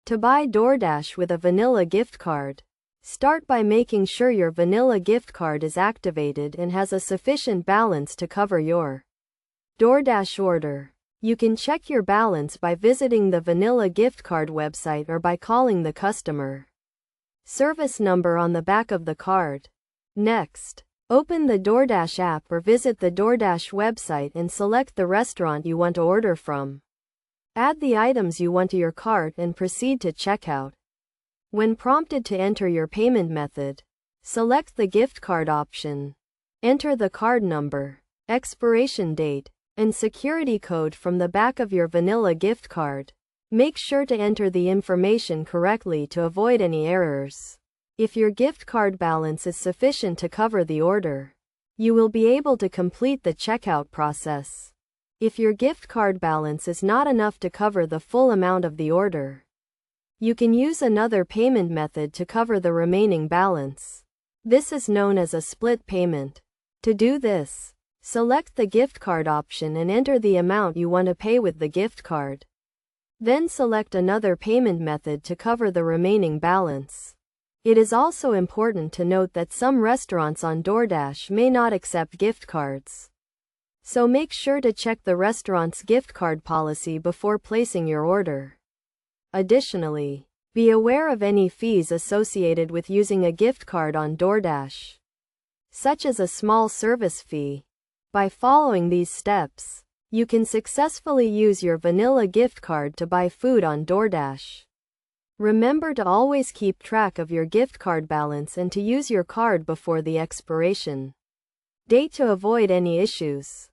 To buy DoorDash with a Vanilla gift card, start by making sure your Vanilla gift card is activated and has a sufficient balance to cover your DoorDash order. You can check your balance by visiting the Vanilla gift card website or by calling the customer service number on the back of the card. Next, open the DoorDash app or visit the DoorDash website and select the restaurant you want to order from. Add the items you want to your cart and proceed to checkout. When prompted to enter your payment method, select the gift card option. Enter the card number, expiration date, and security code from the back of your Vanilla gift card. Make sure to enter the information correctly to avoid any errors. If your gift card balance is sufficient to cover the order, you will be able to complete the checkout process. If your gift card balance is not enough to cover the full amount of the order, you can use another payment method to cover the remaining balance. This is known as a split payment. To do this, select the gift card option and enter the amount you want to pay with the gift card. Then select another payment method to cover the remaining balance. It is also important to note that some restaurants on DoorDash may not accept gift cards. So make sure to check the restaurant's gift card policy before placing your order. Additionally, be aware of any fees associated with using a gift card on DoorDash, such as a small service fee. By following these steps, you can successfully use your Vanilla gift card to buy food on DoorDash. Remember to always keep track of your gift card balance and to use your card before the expiration date to avoid any issues.